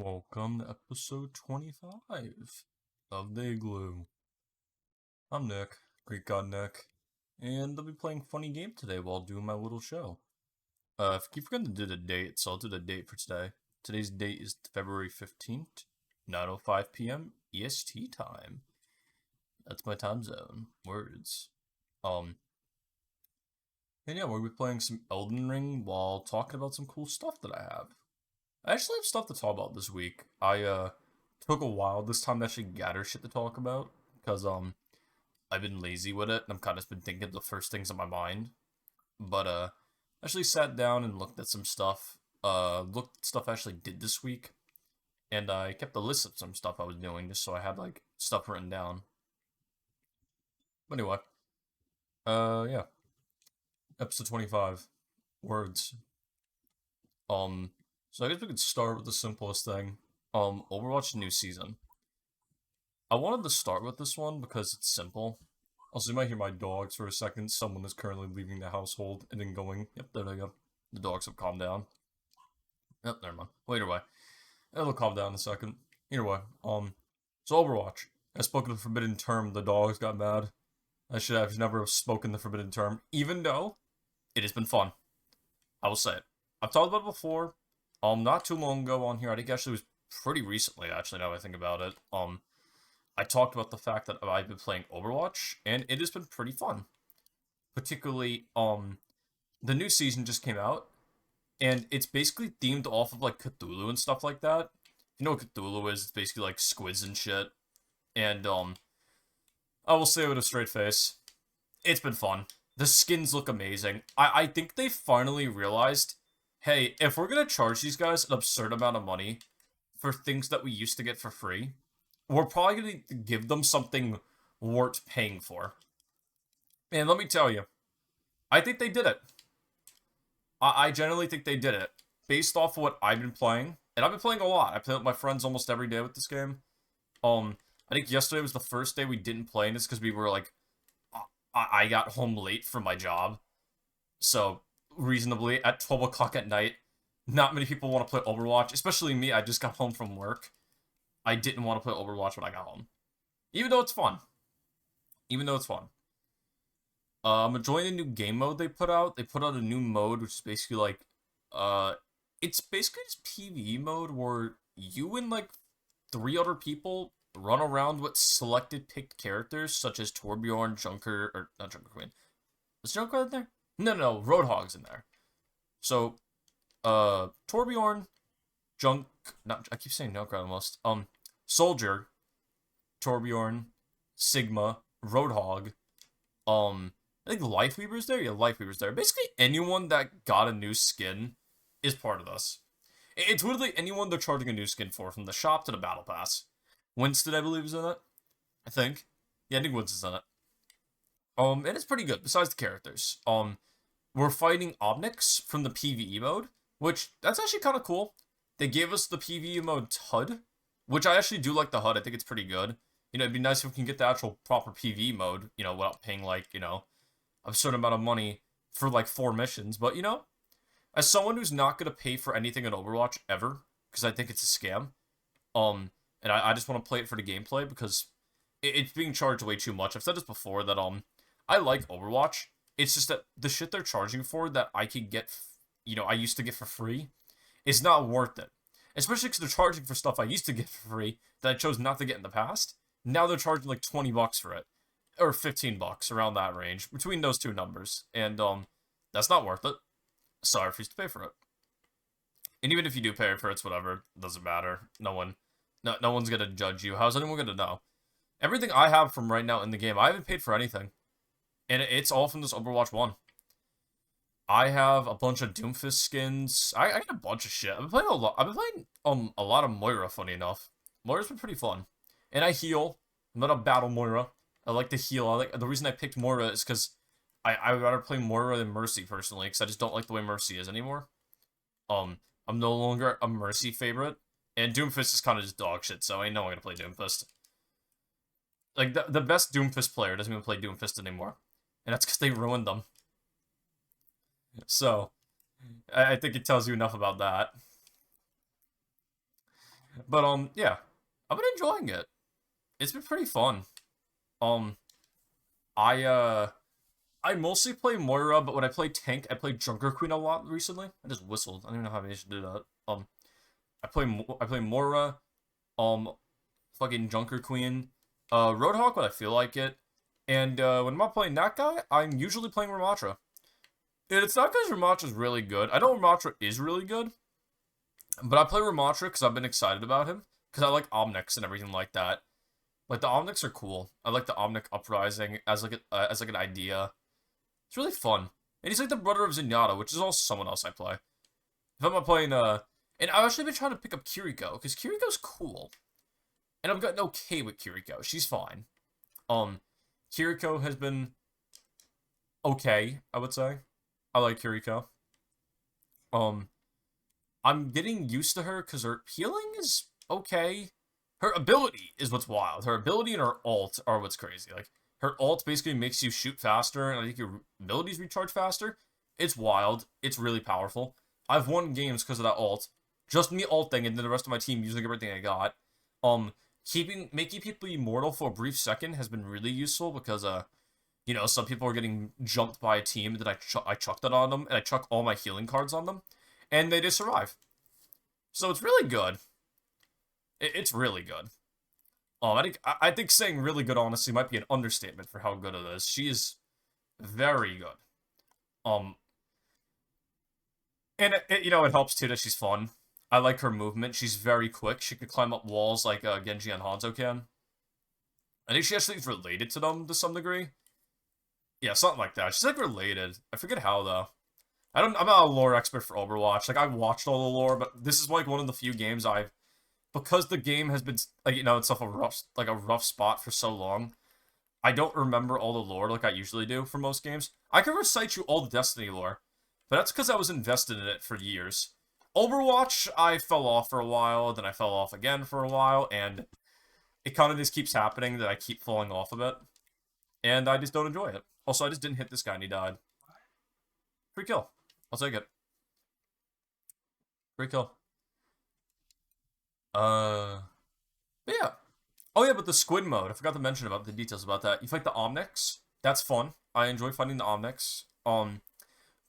Welcome to episode 25 of the Igloo. I'm Nick, Greek God Nick, and I'll be playing funny game today while doing my little show. I keep forgetting to do the date, so I'll do the date for today. Today's date is February 15th, 9:05 p.m. EST time. That's my time zone. Words. And yeah, we'll be playing some Elden Ring while talking about some cool stuff that I have. I actually have stuff to talk about this week. I took a while this time to actually gather shit to talk about because I've been lazy with it and I've kind of been thinking of the first things in my mind. But actually sat down and looked at some stuff. Looked at stuff I actually did this week, and I kept a list of some stuff I was doing just so I had like stuff written down. But anyway, yeah, episode 25, words. So I guess we could start with the simplest thing. Overwatch new season. I wanted to start with this one because it's simple. Also, you might hear my dogs for a second. Someone is currently leaving the household and then going. Yep, there they go. The dogs have calmed down. Yep, never mind. Well, either way, it'll calm down in a second. Either way, so Overwatch. I spoke of the forbidden term. The dogs got mad. I should have never spoken the forbidden term, even though it has been fun. I will say it. I've talked about it before. Not too long ago on here. I think actually it was pretty recently. Actually, now I think about it. I talked about the fact that I've been playing Overwatch, and it has been pretty fun. Particularly, the new season just came out, and it's basically themed off of like Cthulhu and stuff like that. You know what Cthulhu is? It's basically like squids and shit. And I will say with a straight face, it's been fun. The skins look amazing. I think they finally realized, hey, if we're gonna charge these guys an absurd amount of money for things that we used to get for free, we're probably gonna give them something worth paying for. And let me tell you, I think they did it. I generally think they did it. Based off of what I've been playing, and I've been playing a lot. I play with my friends almost every day with this game. I think yesterday was the first day we didn't play, and it's because we were like, I got home late from my job. So, reasonably, at 12 o'clock at night, not many people want to play Overwatch, especially me. I just got home from work. I didn't want to play Overwatch when I got home. Even though it's fun. Even though it's fun. I'm enjoying the new game mode they put out. They put out a new mode, which is basically like, it's basically just PvE mode where you and like 3 other people run around with selected picked characters, such as Torbjorn, Junker, or not Junker Queen. Is Junker in there? No, Roadhog's in there. So, Torbjorn, I keep saying Junker almost. Soldier, Torbjorn, Sigma, Roadhog, I think Lifeweaver's there? Yeah, Lifeweaver's there. Basically, anyone that got a new skin is part of this. It's literally anyone they're charging a new skin for, from the shop to the battle pass. Winston, I believe, is in it. I think. Yeah, I think Winston's in it. And it's pretty good, besides the characters. We're fighting Omnics from the PvE mode, which, that's actually kind of cool. They gave us the PvE mode HUD, which I actually do like the HUD. I think it's pretty good. You know, it'd be nice if we can get the actual proper PvE mode, you know, without paying, like, you know, a certain amount of money for, like, 4 missions. But, you know, as someone who's not going to pay for anything in Overwatch ever, because I think it's a scam, and I just want to play it for the gameplay, because it's being charged way too much. I've said this before, that, I like Overwatch. It's just that the shit they're charging for that I could get, you know, I used to get for free, is not worth it. Especially because they're charging for stuff I used to get for free that I chose not to get in the past. Now they're charging like $20 for it. Or $15, around that range, between those two numbers. And, that's not worth it. So I refuse to pay for it. And even if you do pay for it, it's whatever. It doesn't matter. No one's gonna judge you. How's anyone gonna know? Everything I have from right now in the game, I haven't paid for anything. And it's all from this Overwatch 1. I have a bunch of Doomfist skins. I got a bunch of shit. I've been playing a lot. I've been playing a lot of Moira, funny enough. Moira's been pretty fun. And I heal. I'm not a battle Moira. I like to heal. The reason I picked Moira is because I would rather play Moira than Mercy, personally, because I just don't like the way Mercy is anymore. I'm no longer a Mercy favorite. And Doomfist is kind of just dog shit, so ain't no one gonna play Doomfist. Like, the best Doomfist player doesn't even play Doomfist anymore. And that's because they ruined them. So, I think it tells you enough about that. But yeah, I've been enjoying it. It's been pretty fun. Um, I I mostly play Moira, but when I play tank, I play Junker Queen a lot recently. I just whistled. I don't even know how I managed to do that. I play Moira, um, fucking Junker Queen, Roadhog when I feel like it, and when I'm not playing that guy, I'm usually playing Ramatra. And it's not because Ramatra's really good. I know Ramatra is really good, but I play Ramatra because I've been excited about him because I like Omnics and everything like that. Like the Omnics are cool. I like the Omnic Uprising as like an idea. It's really fun. And he's like the brother of Zenyatta, which is also someone else I play. If I'm not playing, and I've actually been trying to pick up Kiriko, because Kiriko's cool. And I've gotten okay with Kiriko. She's fine. Um, Kiriko has been okay, I would say. I like Kiriko. Um, I'm getting used to her because her healing is okay. Her ability is what's wild. Her ability and her ult are what's crazy. Like, her ult basically makes you shoot faster, and I think your abilities recharge faster. It's wild. It's really powerful. I've won games because of that ult. Just me ulting, and then the rest of my team using everything I got. Making people immortal for a brief second has been really useful because, some people are getting jumped by a team, and then I chuck that on them, and I chuck all my healing cards on them, and they just survive. So it's really good. It's really good. I think saying really good honestly might be an understatement for how good it is. She is very good. Um, and it helps too that she's fun. I like her movement. She's very quick. She can climb up walls like Genji and Hanzo can. I think she actually is related to them to some degree. Yeah, something like that. She's like related. I forget how though. I'm not a lore expert for Overwatch. Like I watched all the lore, but this is like one of the few games I've because the game has been like it's off a rough spot for so long. I don't remember all the lore like I usually do for most games. I can recite you all the Destiny lore, but that's because I was invested in it for years. Overwatch, I fell off for a while, then I fell off again for a while, and it kind of just keeps happening that I keep falling off of it, and I just don't enjoy it. Also, I just didn't hit this guy and he died. Free kill. I'll take it. Free kill. But yeah. Oh yeah, but the squid mode. I forgot to mention about the details about that. You fight the Omnics. That's fun. I enjoy fighting the Omnics.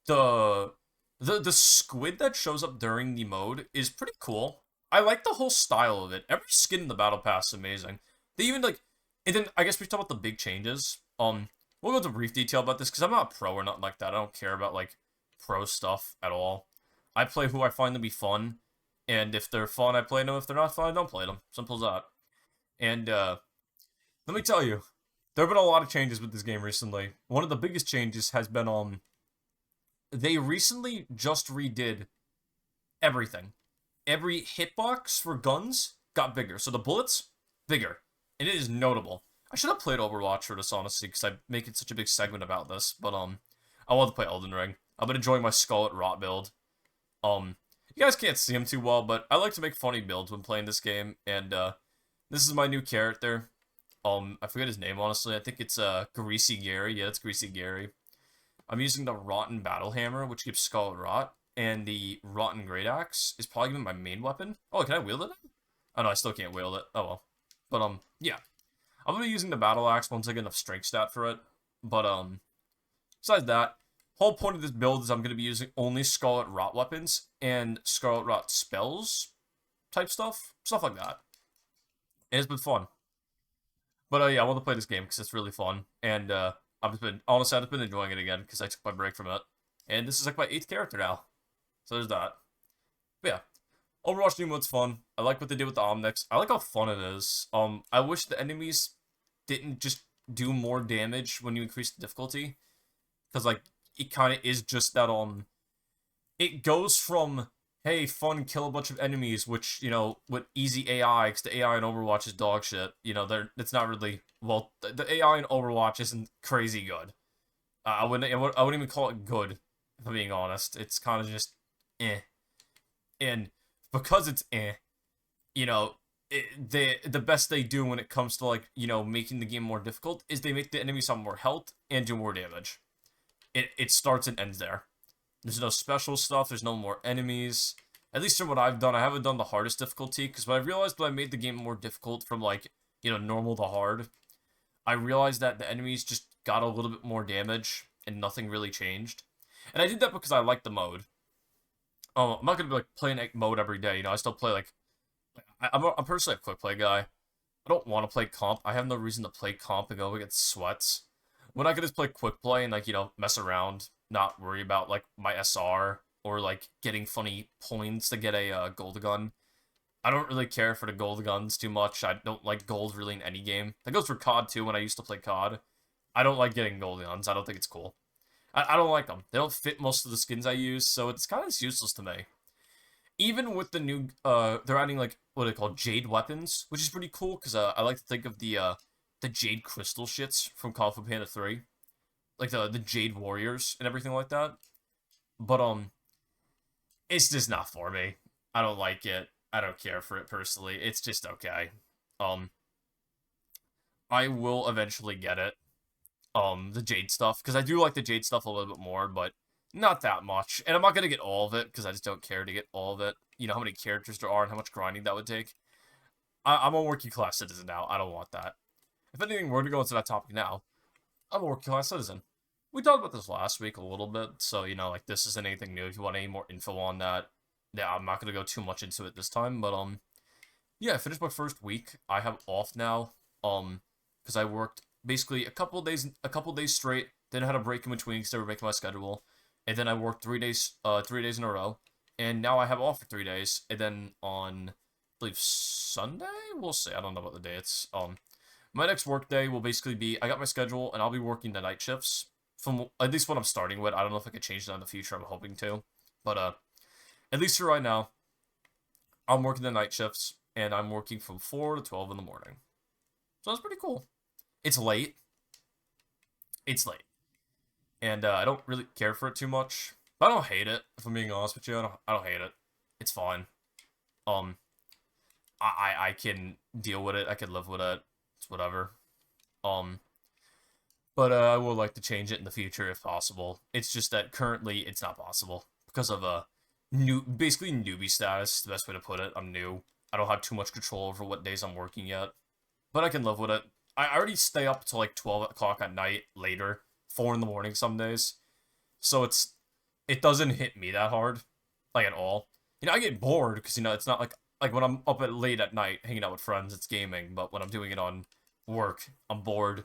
The the squid that shows up during the mode is pretty cool. I like the whole style of it. Every skin in the battle pass is amazing. They even like, and then I guess we talk about the big changes. We'll go into brief detail about this because I'm not a pro or nothing like that. I don't care about like pro stuff at all. I play who I find to be fun, and if they're fun, I play them. If they're not fun, I don't play them. Simple as that. And let me tell you, there have been a lot of changes with this game recently. One of the biggest changes has been they recently just redid everything. Every hitbox for guns got bigger. So the bullets, bigger. And it is notable. I should have played Overwatch for this, honestly, because I make it such a big segment about this. But, I want to play Elden Ring. I've been enjoying my Scarlet Rot build. You guys can't see him too well, but I like to make funny builds when playing this game. And, this is my new character. I forget his name, honestly. I think it's, Greasy Gary. Yeah, it's Greasy Gary. I'm using the Rotten Battle Hammer, which gives Scarlet Rot, and the Rotten Great Axe is probably going to be my main weapon. Oh, can I wield it? Oh, no, I still can't wield it. Oh, well. But, yeah. I'm going to be using the Battle Axe once I get enough strength stat for it. But, besides that, whole point of this build is I'm going to be using only Scarlet Rot weapons and Scarlet Rot spells type stuff. Stuff like that. And it's been fun. But, yeah, I want to play this game because it's really fun. And, honestly, I've been enjoying it again because I took my break from it. And this is like my 8th character now. So there's that. But yeah. Overwatch new mode's fun. I like what they did with the Omnics. I like how fun it is. I wish the enemies didn't just do more damage when you increase the difficulty. Because, like, it kind of is just that, it goes from, hey, fun, kill a bunch of enemies, which, with easy AI, because the AI in Overwatch is dog shit. It's not really, well, the AI in Overwatch isn't crazy good. I wouldn't even call it good, if I'm being honest. It's kind of just, eh. And because it's eh, the best they do when it comes to, like, making the game more difficult is they make the enemies have more health and do more damage. It starts and ends there. There's no special stuff. There's no more enemies. At least from what I've done, I haven't done the hardest difficulty, because when I realized when I made the game more difficult from, like, normal to hard, I realized that the enemies just got a little bit more damage, and nothing really changed. And I did that because I liked the mode. I'm not gonna be, like, playing mode every day, I still play, like, I'm personally a quick play guy. I don't want to play comp. I have no reason to play comp and go against sweats. When I could just play quick play and, like, mess around, not worry about, like, my SR or, like, getting funny points to get a gold gun. I don't really care for the gold guns too much. I don't like gold really in any game. That goes for COD too when I used to play COD. I don't like getting gold guns. I don't think it's cool. I don't like them. They don't fit most of the skins I use, so it's kind of useless to me. Even with the new, they're adding, like, what they call Jade weapons, which is pretty cool, because I like to think of the Jade crystal shits from Call of Panda 3. Like, the Jade warriors and everything like that. But, it's just not for me. I don't like it. I don't care for it personally. It's just okay. Um, I will eventually get it. The Jade stuff, because I do like the Jade stuff a little bit more, but not that much. And I'm not gonna get all of it, because I just don't care to get all of it. You know how many characters there are and how much grinding that would take? I'm a working class citizen now. I don't want that. If anything, we're gonna go into that topic now. I'm a working class citizen. We talked about this last week a little bit, so, like, this isn't anything new. If you want any more info on that, yeah, I'm not gonna go too much into it this time, but, yeah, I finished my first week. I have off now, because I worked basically a couple days straight, then I had a break in between because they were making my schedule, and then I worked 3 days in a row, and now I have off for 3 days, and then on, I believe, Sunday? We'll see, I don't know about the dates. My next work day will basically be, I got my schedule, and I'll be working the night shifts, from at least what I'm starting with. I don't know if I could change that in the future, I'm hoping to, but, at least for right now, I'm working the night shifts, and I'm working from 4 to 12 in the morning. So that's pretty cool. It's late. It's late. And I don't really care for it too much. But I don't hate it, if I'm being honest with you. I don't hate it. It's fine. Um, I can deal with it. I can live with it. It's whatever. Um, but I would like to change it in the future if possible. It's just that currently it's not possible because of basically newbie status. The best way to put it. I'm new. I don't have too much control over what days I'm working yet, but I can live with it. I already stay up till like 12 o'clock at night, later, 4 in the morning some days, so it doesn't hit me that hard, like, at all. I get bored because it's not like when I'm up at late at night hanging out with friends, it's gaming, but when I'm doing it on work, I'm bored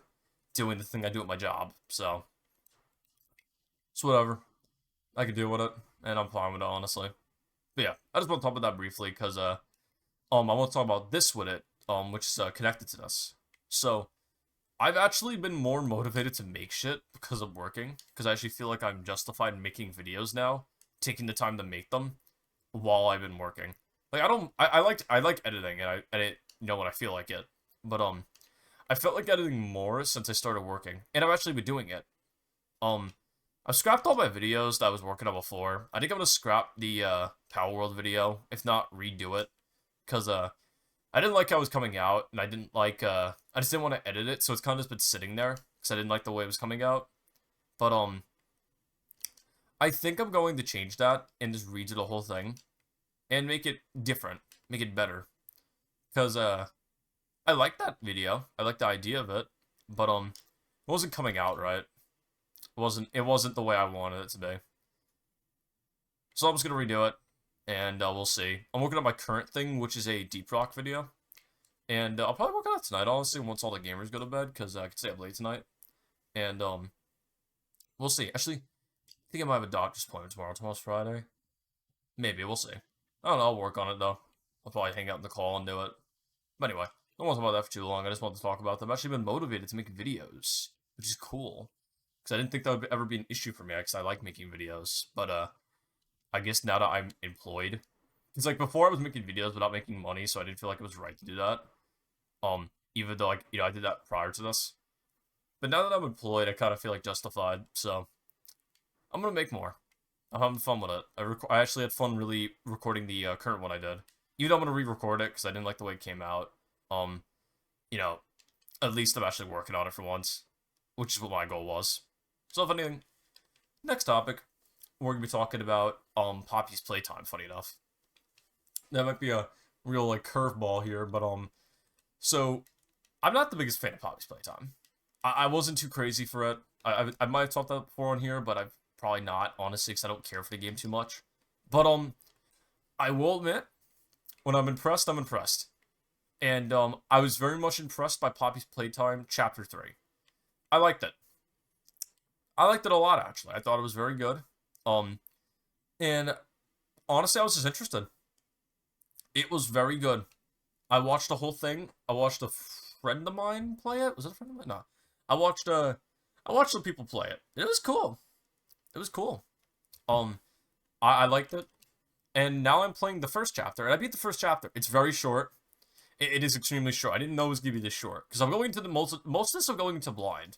doing the thing I do at my job, so it's whatever. I can deal with it, and I'm fine with it, honestly. But yeah, I just want to talk about that briefly because I want to talk about this with it, which is connected to this. So I've actually been more motivated to make shit because of working, because I actually feel like I'm justified in making videos now, taking the time to make them while I've been working. Like, I like editing, and I edit, when I feel like it. But I felt like editing more since I started working, and I've actually been doing it. I've scrapped all my videos that I was working on before. I think I'm gonna scrap the Power World video, if not redo it, because I didn't like how it was coming out, and I didn't like, I just didn't want to edit it, so it's kind of just been sitting there, because I didn't like the way it was coming out. But, I think I'm going to change that, and just redo the whole thing, and make it different, make it better. Because, I like that video, I like the idea of it, but, it wasn't coming out right. It wasn't the way I wanted it to be. So I'm just gonna redo it, and we'll see. I'm working on my current thing, which is a Deep Rock video. And I'll probably work on it tonight, honestly, once all the gamers go to bed, because I can stay up late tonight. And, we'll see. Actually, I think I might have a doctor's appointment tomorrow. Tomorrow's Friday. Maybe, we'll see. I don't know, I'll work on it, though. I'll probably hang out in the call and do it. But anyway, I don't want to talk about that for too long. I just want to talk about them. I've actually been motivated to make videos, which is cool. Because I didn't think that would ever be an issue for me, because I like making videos. But, I guess now that I'm employed, it's like before I was making videos without making money, so I didn't feel like it was right to do that. Even though, like, I did that prior to this. But now that I'm employed, I kind of feel like justified, so I'm gonna make more. I'm having fun with it. I actually had fun really recording the current one I did. Even though I'm gonna re-record it because I didn't like the way it came out. You know, at least I'm actually working on it for once, which is what my goal was. So if anything, next topic, we're gonna be talking about Poppy's playtime. Funny enough, That might be a real like curveball here, but so I'm not the biggest fan of Poppy's Playtime. I wasn't too crazy for it. I might have talked about it before on here, but I've probably not, honestly, because I don't care for the game too much. But I will admit, when I'm impressed, I'm impressed. And I was very much impressed by Poppy's Playtime Chapter 3. I liked it. I liked it a lot, actually. I thought it was very good. Um, and honestly, I was just interested. It was very good. I watched the whole thing. I watched a friend of mine play it. Was it a friend of mine? No. I watched I watched some people play it. It was cool. It was cool. Um, I liked it. And now I'm playing the first chapter, and I beat the first chapter. It's very short. It is extremely short. I didn't know it was gonna be this short because I'm going to the most of this I'm going to blind.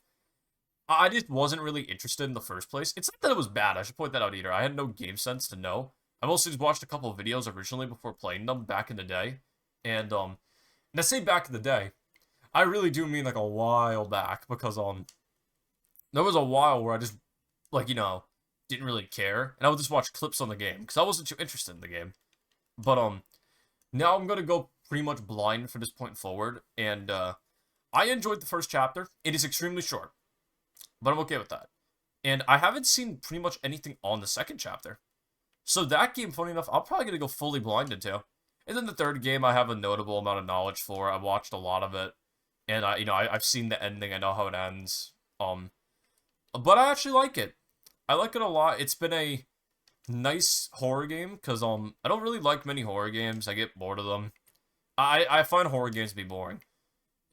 I just wasn't really interested in the first place. It's not that it was bad. I should point that out either. I had no game sense to know. I mostly just watched a couple of videos originally before playing them back in the day, and I say back in the day, I really do mean like a while back because there was a while where I just like didn't really care, and I would just watch clips on the game because I wasn't too interested in the game. But now I'm gonna go pretty much blind from this point forward, and I enjoyed the first chapter. It is extremely short, but I'm okay with that. And I haven't seen pretty much anything on the second chapter. So that game, funny enough, I'm probably gonna go fully blinded to. And then the third game, I have a notable amount of knowledge for. I watched a lot of it, and I've seen the ending. I know how it ends. But I actually like it. I like it a lot. It's been a nice horror game because I don't really like many horror games. I get bored of them. I find horror games to be boring.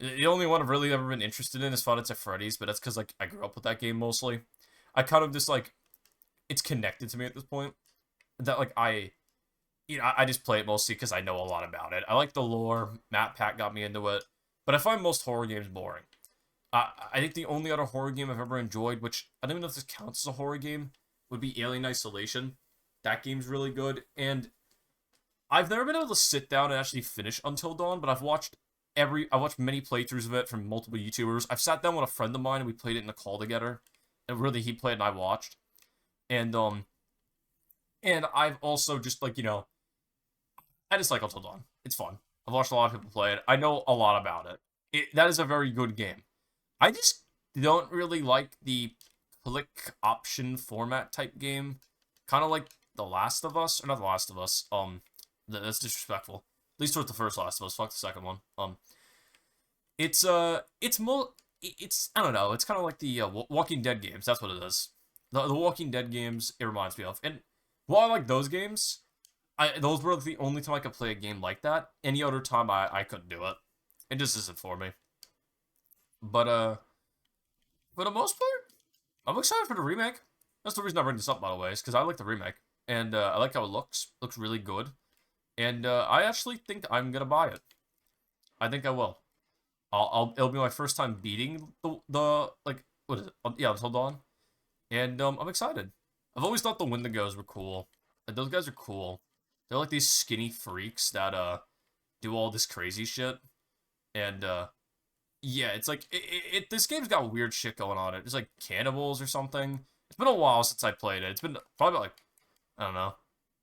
The only one I've really ever been interested in is Five Nights at Freddy's, but that's because like I grew up with that game mostly. I kind of just like it's connected to me at this point. That like I just play it mostly because I know a lot about it. I like the lore. Matt Pat got me into it, but I find most horror games boring. I think the only other horror game I've ever enjoyed, which I don't even know if this counts as a horror game, would be Alien Isolation. That game's really good, and I've never been able to sit down and actually finish Until Dawn, but I watched many playthroughs of it from multiple YouTubers. I've sat down with a friend of mine and we played it in a call together. And really he played and I watched. And and I've also just like, I just like Until Dawn. It's fun. I've watched a lot of people play it. I know a lot about it. That is a very good game. I just don't really like the click option format type game. Kind of like The Last of Us, or not The Last of Us. That's disrespectful. At least towards the first Last of Us. Fuck the second one. It's more. It's I don't know. It's kind of like the Walking Dead games. That's what it is. The Walking Dead games. It reminds me of. And while I like those games, those were the only time I could play a game like that. Any other time, I couldn't do it. It just isn't for me. But for the most part, I'm excited for the remake. That's the reason I bring this up, by the way, is because I like the remake and I like how it looks. Looks really good. And I actually think I'm gonna buy it. I think I will. It'll be my first time beating the like what is it? Yeah, Until Dawn, and I'm excited. I've always thought the Wendigos were cool. Like, those guys are cool. They're like these skinny freaks that do all this crazy shit, and yeah, it's like this game's got weird shit going on. It's like cannibals or something. It's been a while since I played it. It's been probably like I don't know,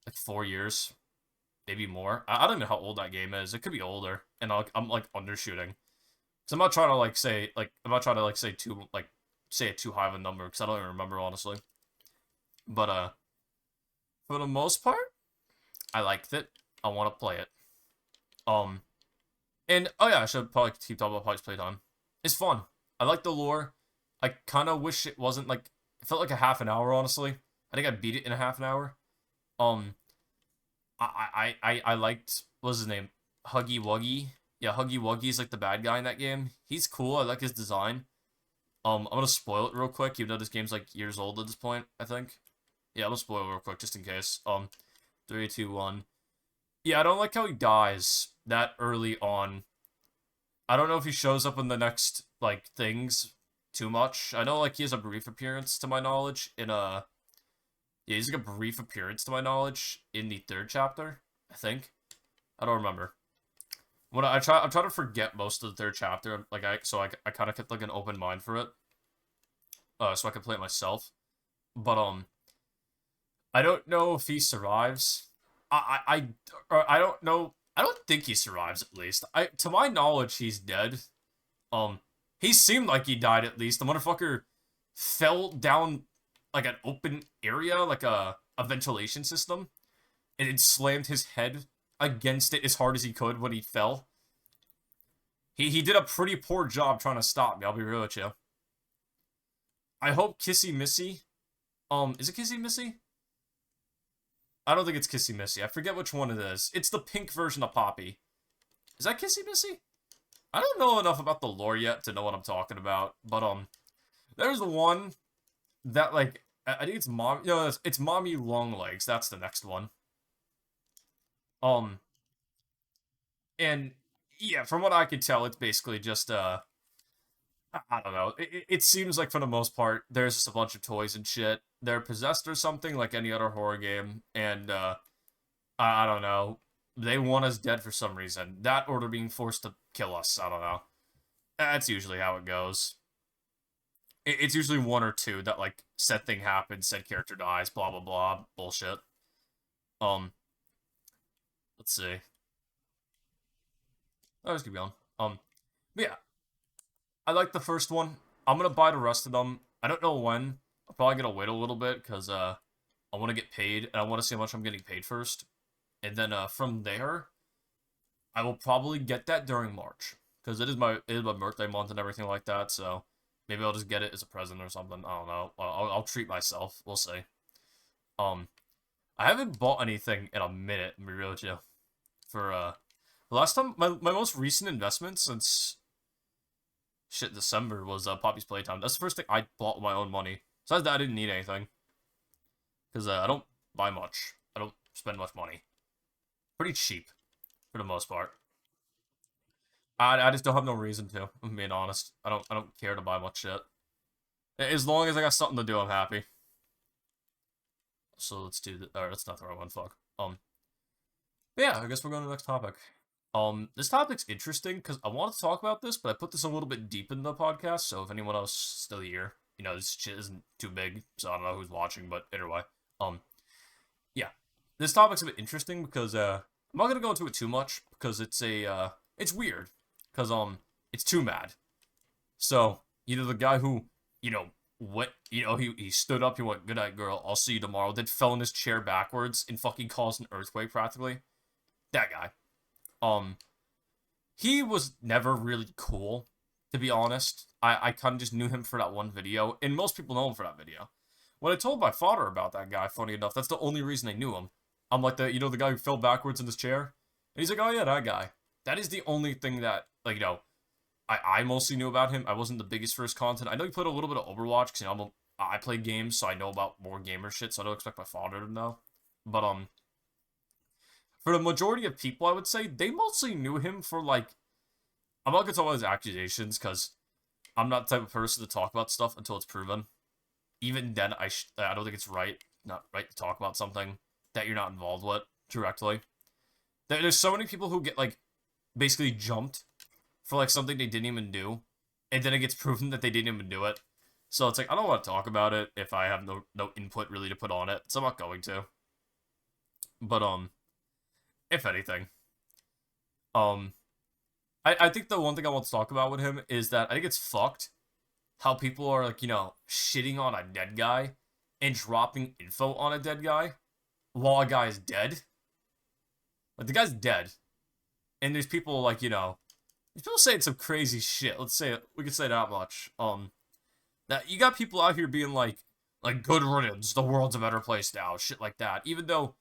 like 4 years, maybe more. I don't even know how old that game is. It could be older, and I'm like undershooting. So I'm not trying to like say say it too high of a number because I don't even remember honestly. But for the most part, I liked it. I want to play it. Um, and oh yeah, I should probably keep talking about Pike's Playtime. It's fun. I like the lore. I kind of wish it wasn't like it felt like a half an hour honestly. I think I beat it in a half an hour. Um, I liked what's his name, Huggy Wuggy. Yeah, Huggy Wuggy's like the bad guy in that game. He's cool. I like his design. I'm gonna spoil it real quick, even though this game's like years old at this point, I think. Yeah, I'm gonna spoil it real quick just in case. 3, 2, 1. Yeah, I don't like how he dies that early on. I don't know if he shows up in the next like things too much. I know like he has a brief appearance to my knowledge in yeah, he's like a brief appearance to my knowledge in the third chapter, I think. I don't remember. I'm trying to forget most of the third chapter. Like I kind of kept like an open mind for it, so I could play it myself. But I don't know if he survives. I don't know. I don't think he survives. At least, to my knowledge, he's dead. Um, he seemed like he died at least. The motherfucker fell down like an open area, like a ventilation system, and it slammed his head against it as hard as he could when he fell. He did a pretty poor job trying to stop me. I'll be real with you. I hope Kissy Missy. Is it Kissy Missy? I don't think it's Kissy Missy. I forget which one it is. It's the pink version of Poppy. Is that Kissy Missy? I don't know enough about the lore yet to know what I'm talking about. But there's the one that like I think it's mom. No, it's Mommy Longlegs. That's the next one. Um, and yeah, from what I could tell, it's basically just I don't know. It seems like for the most part, there's just a bunch of toys and shit. They're possessed or something, like any other horror game, and I don't know. They want us dead for some reason. That or they're being forced to kill us. I don't know. That's usually how it goes. It's usually one or two that like said thing happens, said character dies, blah blah blah, bullshit. Um, let's see. Let's keep going. But yeah, I like the first one. I'm gonna buy the rest of them. I don't know when. I'm probably gonna wait a little bit because I want to get paid and I want to see how much I'm getting paid first, and then from there, I will probably get that during March because it is my birthday month and everything like that. So maybe I'll just get it as a present or something. I don't know. I'll treat myself. We'll see. Um, I haven't bought anything in a minute. To be real with you. For the last time, my most recent investment since shit December was Poppy's Playtime. That's the first thing I bought with my own money. Besides that, I didn't need anything because I don't buy much. I don't spend much money. Pretty cheap for the most part. I just don't have no reason to. I'm being honest. I don't care to buy much shit. As long as I got something to do, I'm happy. So let's do that. Alright, that's not the right one. Fuck. Yeah, I guess we're going to the next topic. This topic's interesting because I wanted to talk about this, but I put this a little bit deep in the podcast. So if anyone else is still here, this shit isn't too big, so I don't know who's watching. But anyway, yeah, this topic's a bit interesting because I'm not gonna go into it too much because it's weird because it's too mad. So the guy who what he stood up, he went, "Good night, girl. I'll see you tomorrow." Then fell in his chair backwards and fucking caused an earthquake practically. That guy. He was never really cool, to be honest. I kind of just knew him for that one video, and most people know him for that video. When I told my father about that guy, funny enough, that's the only reason I knew him. I'm like the guy who fell backwards in his chair? And he's like, "Oh yeah, that guy." That is the only thing that, like, I mostly knew about him. I wasn't the biggest for his content. I know he played a little bit of Overwatch, because, I play games, so I know about more gamer shit, so I don't expect my father to know. But, for the majority of people, I would say, they mostly knew him for, like, I'm not gonna talk about his accusations, because I'm not the type of person to talk about stuff until it's proven. Even then, I don't think it's not right to talk about something that you're not involved with directly. There's so many people who get, like, basically jumped for, like, something they didn't even do, and then it gets proven that they didn't even do it. So it's like, I don't want to talk about it if I have no input really to put on it, so I'm not going to. But, if anything, I think the one thing I want to talk about with him is that I think it's fucked how people are, like, shitting on a dead guy and dropping info on a dead guy while a guy is dead. Like, the guy's dead. And there's people, like, there's people saying some crazy shit. Let's say it. We could say that much. That you got people out here being like good riddance, the world's a better place now, shit like that. Even though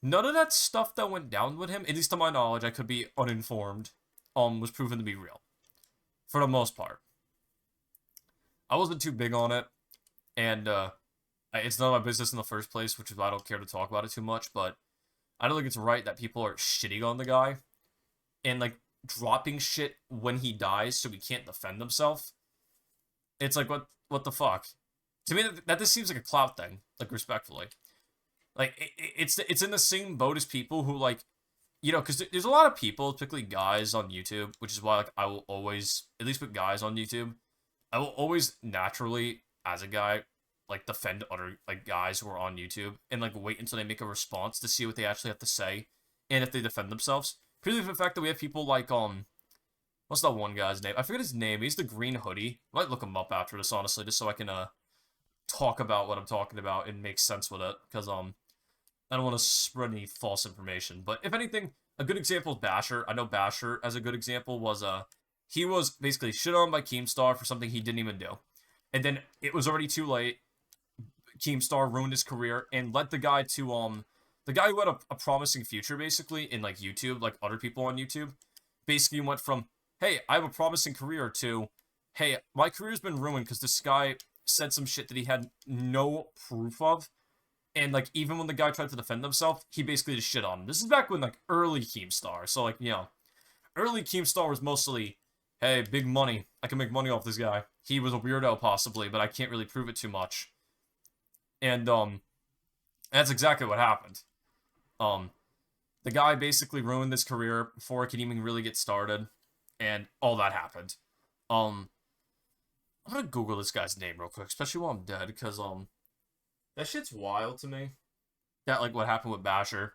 none of that stuff that went down with him, at least to my knowledge, I could be uninformed, was proven to be real. For the most part. I wasn't too big on it, and it's none of my business in the first place, which is why I don't care to talk about it too much, but I don't think it's right that people are shitting on the guy, and, like, dropping shit when he dies so he can't defend himself. It's like, what the fuck? To me, that just seems like a clout thing, like, respectfully. Like, it's in the same boat as people who, like, because there's a lot of people, particularly guys on YouTube, which is why, like, I will always, at least with guys on YouTube, I will always naturally, as a guy, like defend other like guys who are on YouTube and like wait until they make a response to see what they actually have to say and if they defend themselves. Purely for the fact that we have people like what's that one guy's name? I forget his name. He's the green hoodie. I might look him up after this, honestly, just so I can talk about what I'm talking about and make sense with it. Because I don't want to spread any false information. But if anything, a good example is Basher. I know Basher as a good example was he was basically shit on by Keemstar for something he didn't even do. And then it was already too late. Keemstar ruined his career and led the guy to the guy who had a promising future basically in like YouTube, like other people on YouTube, basically went from, hey, I have a promising career to, hey, my career's been ruined because this guy said some shit that he had no proof of. And like even when the guy tried to defend himself, he basically just shit on him. This is back when like early Keemstar. So like, early Keemstar was mostly, hey, big money. I can make money off this guy. He was a weirdo possibly, but I can't really prove it too much. And that's exactly what happened. The guy basically ruined his career before it could even really get started, and all that happened. I'm gonna Google this guy's name real quick, especially while I'm dead, because that shit's wild to me. That like what happened with Basher,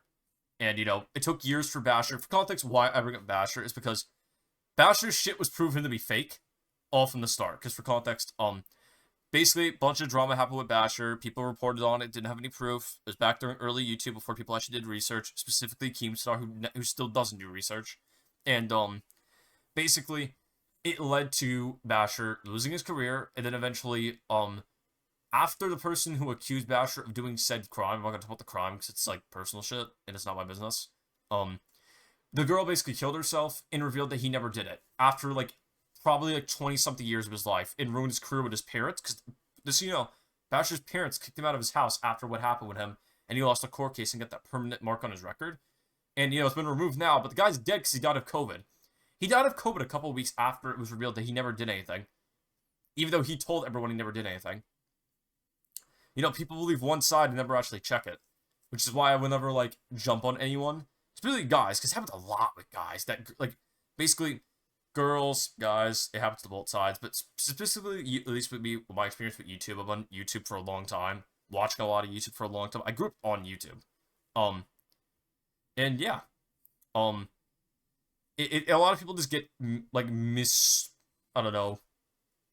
and it took years for Basher. For context, why I bring up Basher is because Basher's shit was proven to be fake, all from the start. Because for context, basically, a bunch of drama happened with Basher. People reported on it, didn't have any proof. It was back during early YouTube before people actually did research, specifically Keemstar, who still doesn't do research. And basically, it led to Basher losing his career, and then eventually, after the person who accused Basher of doing said crime, I'm not gonna talk about the crime because it's like personal shit and it's not my business. The girl basically killed herself and revealed that he never did it after like probably like 20 something years of his life and ruined his career with his parents. Because this, Basher's parents kicked him out of his house after what happened with him, and he lost a court case and got that permanent mark on his record. And it's been removed now, but the guy's dead because he died of COVID. He died of COVID a couple of weeks after it was revealed that he never did anything, even though he told everyone he never did anything. People believe one side and never actually check it, which is why I would never like jump on anyone, especially guys, because it happens a lot with guys that like basically girls, guys, it happens to both sides, but specifically, at least with me, my experience with YouTube, I've on YouTube for a long time, watching a lot of YouTube for a long time. I grew up on YouTube, and yeah, a lot of people just get like I don't know,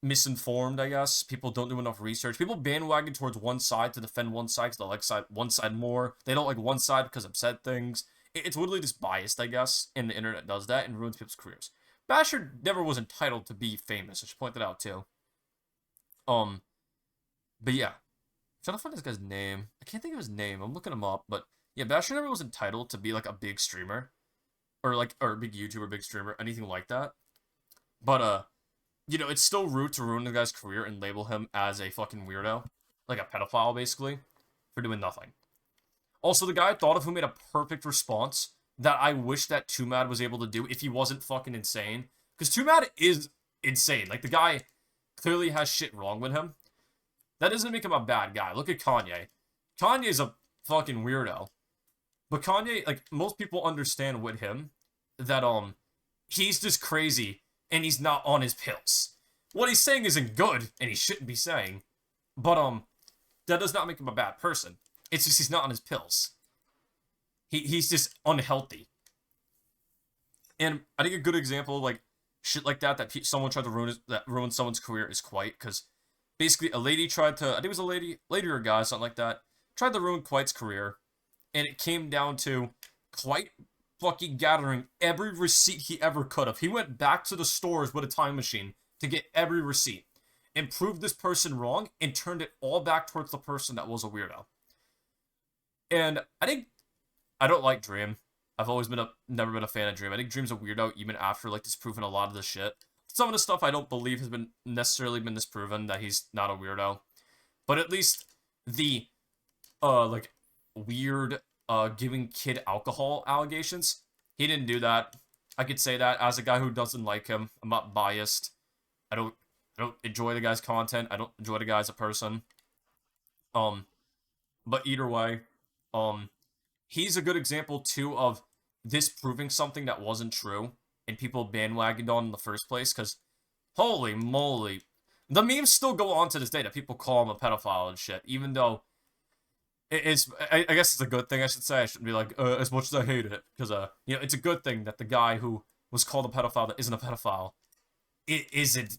misinformed. I guess people don't do enough research. People bandwagon towards one side to defend one side because they like one side more. They don't like one side because I've said things. It's literally just biased, I guess, and the internet does that and ruins people's careers. Basher never was entitled to be famous. I should point that out too. But yeah, I'm trying to find this guy's name. I can't think of his name. I'm looking him up, but yeah, Basher never was entitled to be like a big streamer, or a big YouTuber, big streamer, anything like that. But it's still rude to ruin the guy's career and label him as a fucking weirdo, like a pedophile, basically, for doing nothing. Also, the guy I thought of who made a perfect response that I wish that Too Mad was able to do if he wasn't fucking insane. Because Too Mad is insane. Like, the guy clearly has shit wrong with him. That doesn't make him a bad guy. Look at Kanye. Kanye's a fucking weirdo. But Kanye, like, most people understand with him that, he's just crazy and he's not on his pills. What he's saying isn't good, and he shouldn't be saying. But, that does not make him a bad person. It's just he's not on his pills. He's just unhealthy. And I think a good example, like, shit like that someone tried to ruin someone's career is Quite, because basically a lady tried to, I think it was a lady or a guy, something like that, tried to ruin Quite's career, and it came down to Quite fucking gathering every receipt he ever could have. He went back to the stores with a time machine to get every receipt, and proved this person wrong, and turned it all back towards the person that was a weirdo. And I don't like Dream. I've always never been a fan of Dream. I think Dream's a weirdo even after like disproving a lot of the shit. Some of the stuff I don't believe has been necessarily been disproven that he's not a weirdo. But at least the like weird giving kid alcohol allegations, he didn't do that. I could say that as a guy who doesn't like him. I'm not biased. I don't enjoy the guy's content. I don't enjoy the guy as a person. But either way, he's a good example, too, of this proving something that wasn't true, and people bandwagoned on in the first place, because, holy moly, The memes still go on to this day that people call him a pedophile and shit, even though it's, I guess it's a good thing, I should say. I shouldn't be like, as much as I hate it, because, it's a good thing that the guy who was called a pedophile that isn't a pedophile, it isn't,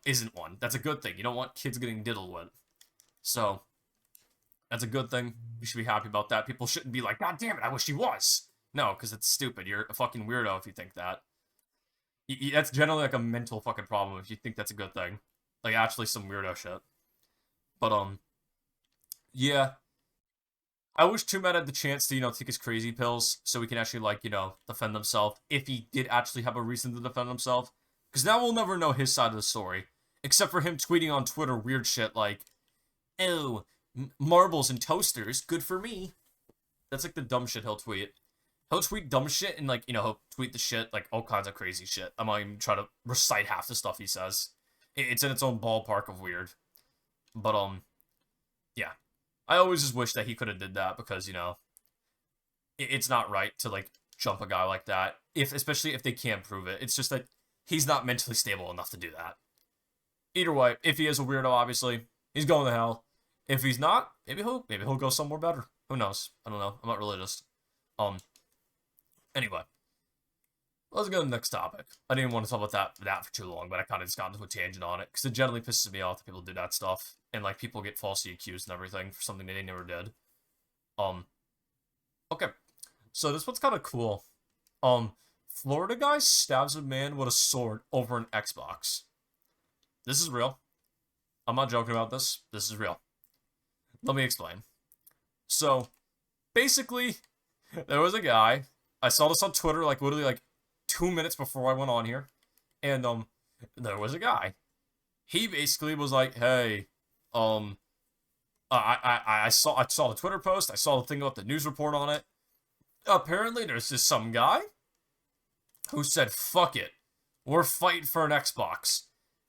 isn't one. That's a good thing. You don't want kids getting diddled with. So, that's a good thing. We should be happy about that. People shouldn't be like, God damn it, I wish he was. No, because it's stupid. You're a fucking weirdo if you think that. That's generally like a mental fucking problem if you think that's a good thing. Like, actually some weirdo shit. But, yeah. I wish Two Men had the chance to, take his crazy pills so he can actually, like, defend himself if he did actually have a reason to defend himself. Because now we'll never know his side of the story. Except for him tweeting on Twitter weird shit like, oh, marbles and toasters, good for me. That's like the dumb shit he'll tweet. He'll tweet dumb shit and, like, he'll tweet the shit, like, all kinds of crazy shit. I'm not even trying to recite half the stuff he says. It's in its own ballpark of weird. But, yeah. I always just wish that he could have did that because, it's not right to, like, jump a guy like that. Especially if they can't prove it. It's just that he's not mentally stable enough to do that. Either way, if he is a weirdo, obviously, he's going to hell. If he's not, maybe he'll go somewhere better. Who knows? I don't know. I'm not religious. Anyway. Let's go to the next topic. I didn't want to talk about that for too long, but I kind of just got into a tangent on it, because it generally pisses me off that people do that stuff, and, like, people get falsely accused and everything for something they never did. Okay. So this one's kind of cool. Florida guy stabs a man with a sword over an Xbox. This is real. I'm not joking about this. This is real. Let me explain. So, basically, there was a guy, I saw this on Twitter, like, literally, like, 2 minutes before I went on here, and, there was a guy. He basically was like, hey, I saw the Twitter post, I saw the thing about the news report on it. Apparently, there's just some guy who said, fuck it, we're fighting for an Xbox.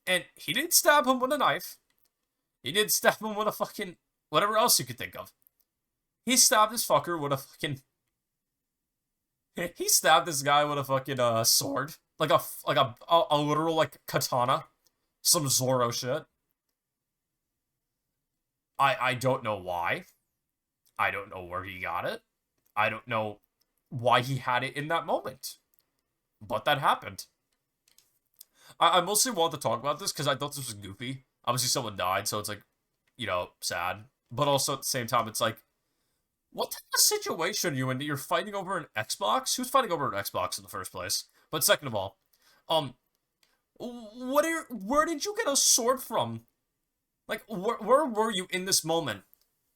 And he didn't stab him with a knife. He did stab him with a fucking, whatever else you could think of. He stabbed this fucker with a fucking... He stabbed this guy with a fucking, sword. Like a literal, like, katana. Some Zorro shit. I don't know why. I don't know where he got it. I don't know why he had it in that moment. But that happened. I mostly wanted to talk about this because I thought this was goofy. Obviously someone died, so it's like, sad. But also at the same time, it's like, what type of situation are you in that you're fighting over an Xbox? Who's fighting over an Xbox in the first place? But second of all, where did you get a sword from? Like, where were you in this moment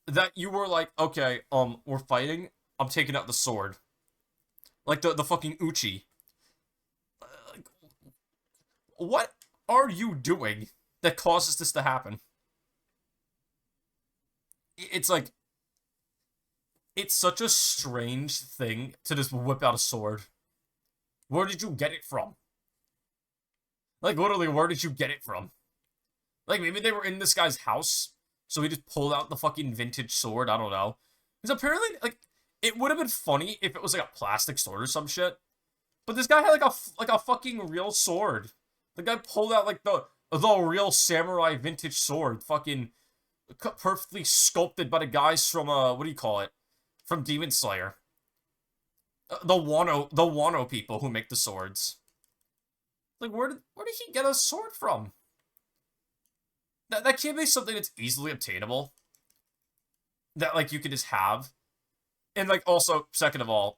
that you were like, okay, we're fighting, I'm taking out the sword. Like the fucking Uchi. What are you doing that causes this to happen? It's like, it's such a strange thing to just whip out a sword. Where did you get it from? Like, literally, where did you get it from? Like, maybe they were in this guy's house, so he just pulled out the fucking vintage sword, I don't know. Because apparently, like, it would have been funny if it was, like, a plastic sword or some shit. But this guy had, like a fucking real sword. The guy pulled out, like, the real samurai vintage sword. Fucking perfectly sculpted by the guys from, what do you call it? From Demon Slayer. The Wano people who make the swords. Like, where did he get a sword from? That can't be something that's easily obtainable. That, like, you could just have. And, like, also, second of all,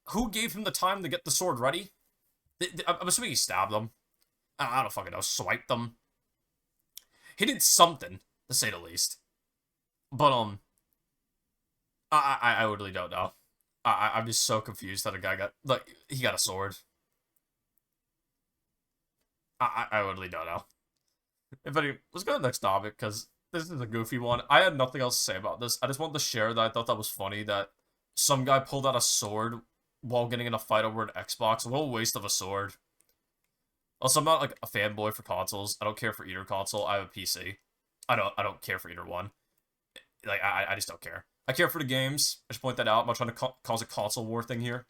who gave him the time to get the sword ready? I'm assuming he stabbed them. I don't fucking know, swiped them. He did something, to say the least. But, I really don't know. I'm just so confused that a guy got, like, he got a sword. I really don't know. Let's go to the next topic, because this is a goofy one. I had nothing else to say about this. I just wanted to share that I thought that was funny, that some guy pulled out a sword while getting in a fight over an Xbox. What a waste of a sword. Also, I'm not, like, a fanboy for consoles. I don't care for either console. I have a PC. I don't care for either one. Like, I just don't care. I care for the games. I should point that out. I'm not trying to cause a console war thing here.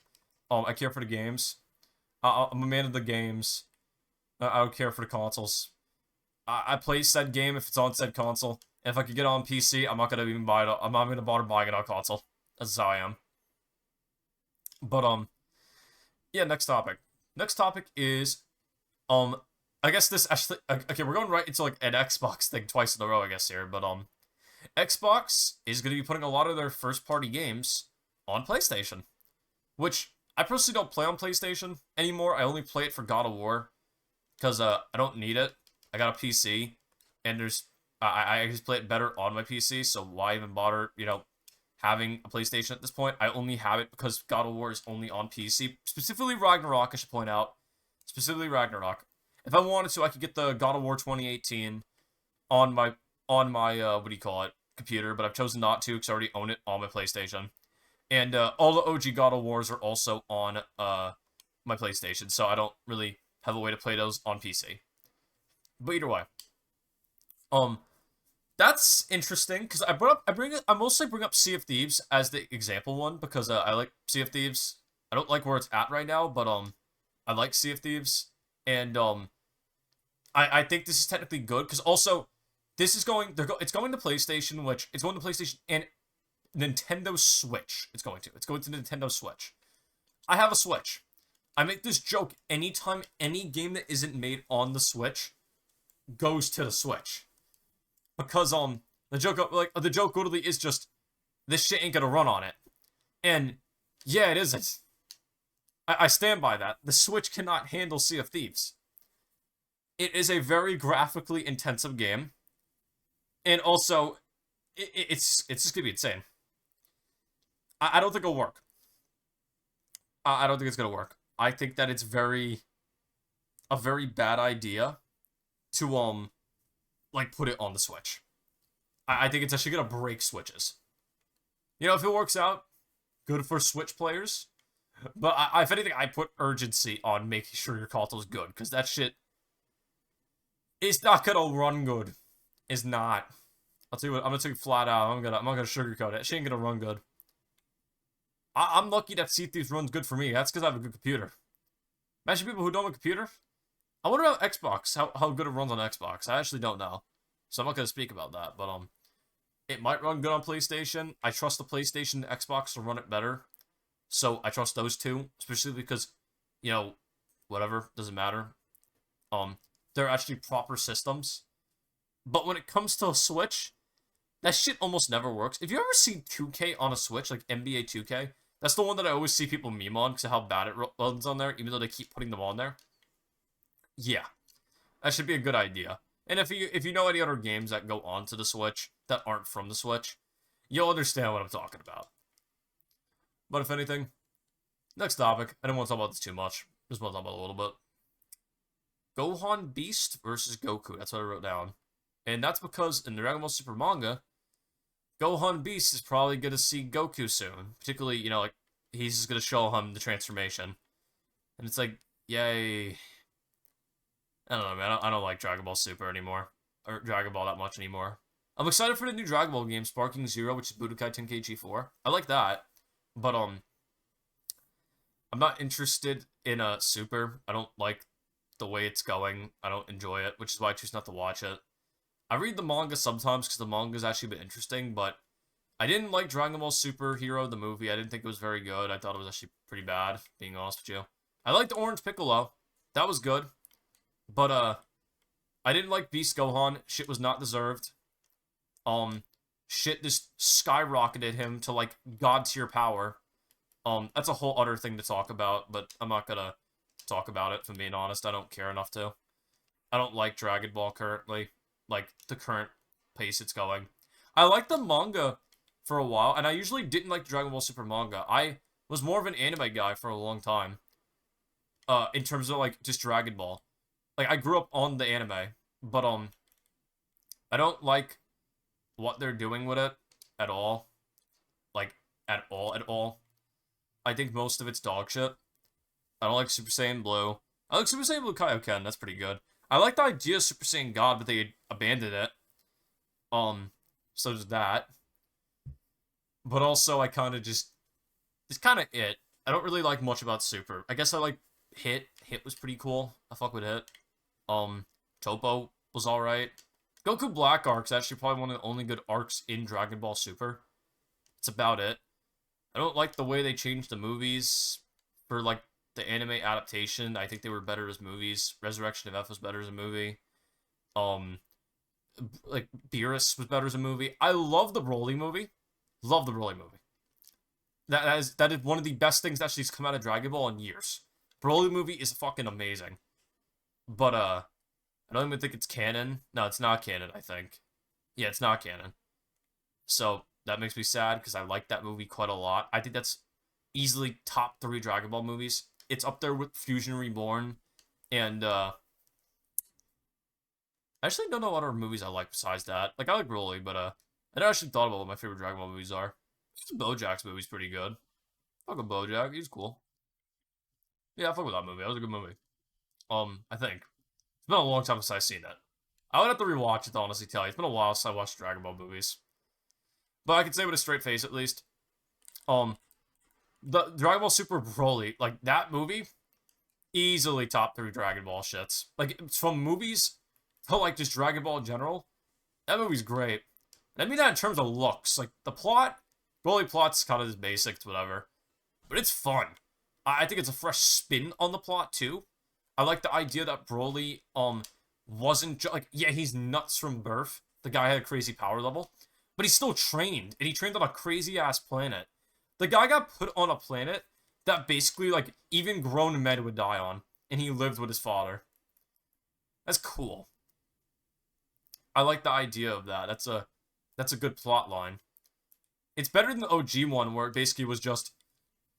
I care for the games. I'm a man of the games. I don't care for the consoles. I play said game if it's on said console. And if I could get it on PC, I'm not gonna even buy it. I'm not gonna bother buying it on console. That's how I am. But yeah. Next topic. Next topic is um. I guess this actually okay. We're going right into like an Xbox thing twice in a row. I guess here, but Xbox is gonna be putting a lot of their first party games on PlayStation, which I personally don't play on PlayStation anymore. I only play it for God of War because I don't need it. I got a PC, and I just play it better on my PC. So why even bother, having a PlayStation at this point? I only have it because God of War is only on PC, specifically Ragnarok. I should point out, specifically Ragnarok. If I wanted to, I could get the God of War 2018 on my what do you call it, computer, but I've chosen not to because I already own it on my PlayStation. And all the OG God of Wars are also on my PlayStation, so I don't really have a way to play those on PC. But either way, um, that's interesting because I mostly bring up Sea of Thieves as the example one because I like Sea of Thieves. I don't like where it's at right now, but I like Sea of Thieves, and I think this is technically good because also this is it's going to PlayStation, which it's going to PlayStation and Nintendo Switch. It's going to Nintendo Switch. I have a Switch. I make this joke anytime any game that isn't made on the Switch goes to the Switch. Because the joke literally is just this shit ain't gonna run on it. And yeah, it isn't. I stand by that. The Switch cannot handle Sea of Thieves. It is a very graphically intensive game. And also, it's just gonna be insane. I don't think it'll work. I don't think it's gonna work. I think that it's a very bad idea to like put it on the Switch. I think it's actually gonna break Switches. If it works out, good for Switch players. But if anything, I put urgency on making sure your console's good because that shit is not gonna run good. It's not. I'll tell you what. I'm gonna tell you flat out. I'm not gonna sugarcoat it. She ain't gonna run good. I'm lucky that Sea Thieves runs good for me. That's because I have a good computer. Imagine people who don't have a computer. I wonder about Xbox, how good it runs on Xbox. I actually don't know. So I'm not going to speak about that. But it might run good on PlayStation. I trust the PlayStation and Xbox to run it better. So I trust those two. Especially because, whatever, doesn't matter. They're actually proper systems. But when it comes to a Switch, that shit almost never works. If you ever seen 2K on a Switch, like NBA 2K, that's the one that I always see people meme on because of how bad it runs on there, even though they keep putting them on there. Yeah, that should be a good idea. And if you know any other games that go onto the Switch that aren't from the Switch, you'll understand what I'm talking about. But if anything, next topic. I don't want to talk about this too much. Just want to talk about it a little bit. Gohan Beast versus Goku. That's what I wrote down. And that's because in the Dragon Ball Super manga, Gohan Beast is probably going to see Goku soon. Particularly, like, he's just going to show him the transformation. And it's like, yay. I don't know, man. I don't like Dragon Ball Super anymore. Or Dragon Ball that much anymore. I'm excited for the new Dragon Ball game, Sparking Zero, which is Budokai Tenkaichi 4. I like that. But, I'm not interested in Super. I don't like the way it's going. I don't enjoy it, which is why I choose not to watch it. I read the manga sometimes because the manga's actually been interesting, but I didn't like Dragon Ball Super Hero, the movie. I didn't think it was very good. I thought it was actually pretty bad, being honest with you. I liked Orange Piccolo. That was good. But, I didn't like Beast Gohan. Shit was not deserved. Shit just skyrocketed him to, like, god-tier power. That's a whole other thing to talk about, but I'm not gonna talk about it, if I'm being honest. I don't care enough to. I don't like Dragon Ball currently. Like, the current pace it's going. I liked the manga for a while, and I usually didn't like Dragon Ball Super manga. I was more of an anime guy for a long time. In terms of, like, just Dragon Ball. Like, I grew up on the anime, but, I don't like what they're doing with it at all. Like, at all. I think most of it's dog shit. I don't like Super Saiyan Blue. I like Super Saiyan Blue Kaioken, that's pretty good. I like the idea of Super Saiyan God, but they abandoned it. So does that. But also, I kind of just... It's kind of it. I don't really like much about Super. I guess I like Hit. Hit was pretty cool. I fuck with Hit. Topo was alright. Goku Black arc's actually probably one of the only good arcs in Dragon Ball Super. It's about it. I don't like the way they changed the movies for, like, the anime adaptation. I think they were better as movies. Resurrection of F was better as a movie. Um, like, Beerus was better as a movie. I love the Broly movie. Love the Broly movie. That is one of the best things that actually's come out of Dragon Ball in years. Broly movie is fucking amazing. But, I don't even think it's canon. No, it's not canon, I think. Yeah, it's not canon. So, that makes me sad, because I like that movie quite a lot. I think that's easily top 3 Dragon Ball movies. It's up there with Fusion Reborn, and, I actually don't know what other movies I like besides that. Like, I like Broly, but, I never actually thought about what my favorite Dragon Ball movies are. BoJack's movie's pretty good. Fuck with BoJack, he's cool. Yeah, I fuck with that movie. That was a good movie. I think. It's been a long time since I've seen it. I would have to rewatch it to honestly tell you. It's been a while since I watched Dragon Ball movies. But I can say with a straight face, at least. Um, the Dragon Ball Super Broly, like, that movie, easily top 3 Dragon Ball shits. Like, from movies to, like, just Dragon Ball in general, that movie's great. I mean that in terms of looks. Like, the plot, Broly plot's kind of just basic, whatever. But it's fun. I think it's a fresh spin on the plot, too. I like the idea that Broly, wasn't like, yeah, he's nuts from birth. The guy had a crazy power level. But he still trained, and he trained on a crazy-ass planet. The guy got put on a planet that basically, like, even grown men would die on, and he lived with his father. That's cool. I like the idea of that. That's a good plot line. It's better than the OG one, where it basically was just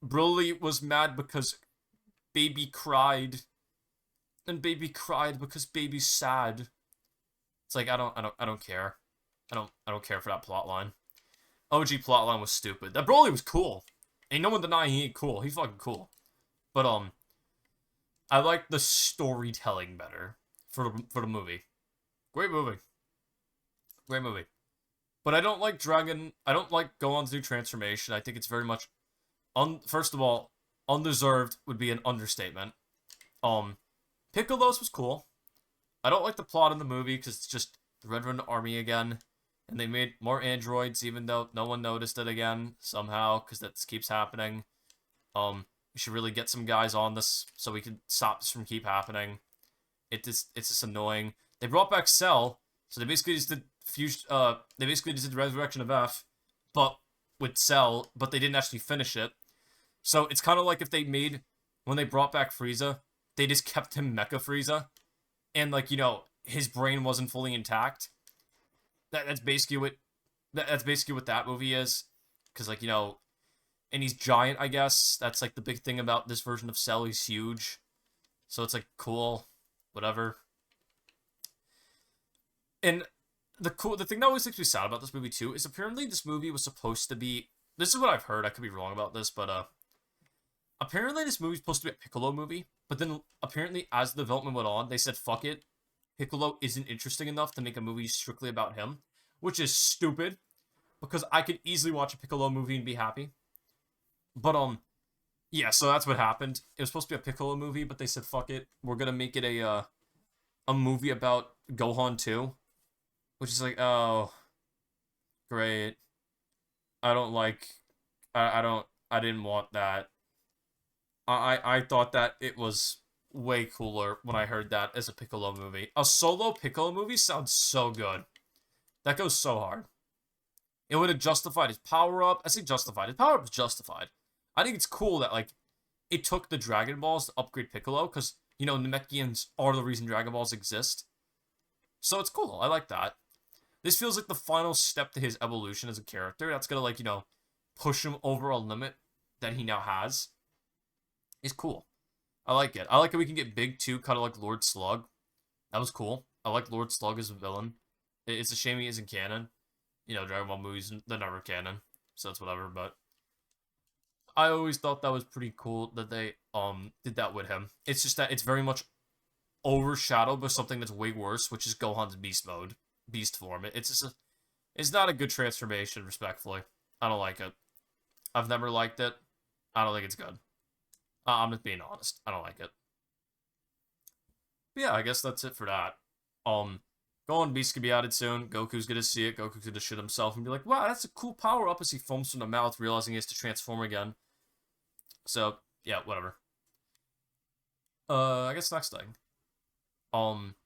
Broly was mad because baby cried, and baby cried because baby's sad. It's like, I don't care. I don't care for that plot line. OG plotline was stupid. That Broly was cool. Ain't no one denying he ain't cool. He's fucking cool. But I like the storytelling better for the movie. Great movie. Great movie. But I don't like I don't like Gohan's new transformation. I think it's very much first of all, undeserved would be an understatement. Piccolo's was cool. I don't like the plot in the movie because it's just the Red Run Army again. And they made more androids, even though no one noticed it again, somehow, because that keeps happening. We should really get some guys on this, so we can stop this from keep happening. It's just annoying. They brought back Cell, so they basically just did they basically just did Resurrection of F, but with Cell, but they didn't actually finish it. So it's kind of like if they made, when they brought back Frieza, they just kept him Mecha Frieza, and, like, you know, his brain wasn't fully intact. That's basically what that movie is, because, like, you know, and he's giant, I guess. That's, like, the big thing about this version of Cell. He's huge, so it's, like, cool, whatever. And the thing that always makes me sad about this movie too is apparently this movie was supposed to be. This is what I've heard. I could be wrong about this, but apparently this movie's supposed to be a Piccolo movie. But then apparently, as the development went on, they said, "Fuck it, Piccolo isn't interesting enough to make a movie strictly about him," which is stupid, because I could easily watch a Piccolo movie and be happy. But yeah, so that's what happened. It was supposed to be a Piccolo movie, but they said, "Fuck it, we're gonna make it a movie about Gohan too," which is like, oh, great. I don't like. I didn't want that. I thought that it was way cooler when I heard that as a Piccolo movie. A solo Piccolo movie sounds so good. That goes so hard. It would have justified his power up. I say justified. His power up is justified. I think it's cool that, like, it took the Dragon Balls to upgrade Piccolo, because, you know, Namekians are the reason Dragon Balls exist. So it's cool. I like that. This feels like the final step to his evolution as a character. That's gonna, like, you know, push him over a limit that he now has. It's cool. I like it. I like how we can get big too, kind of like Lord Slug. That was cool. I like Lord Slug as a villain. It's a shame he isn't canon. You know, Dragon Ball movies, they're never canon, so that's whatever, but I always thought that was pretty cool that they did that with him. It's just that it's very much overshadowed by something that's way worse, which is Gohan's beast form. It's just it's not a good transformation, respectfully. I don't like it. I've never liked it. I don't think it's good. I'm just being honest. I don't like it. But yeah, I guess that's it for that. Um, Golden Beast could be added soon. Goku's gonna see it. Goku's gonna shit himself and be like, wow, that's a cool power-up as he foams from the mouth, realizing he has to transform again. So, yeah, whatever. I guess next thing. Um,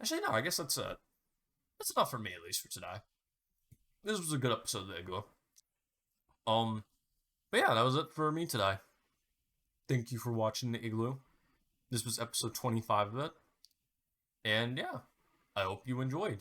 actually, no, I guess that's it. That's enough for me, at least, for today. This was a good episode of the Igloo. But yeah, that was it for me today. Thank you for watching the Igloo. This was episode 25 of it. And yeah, I hope you enjoyed.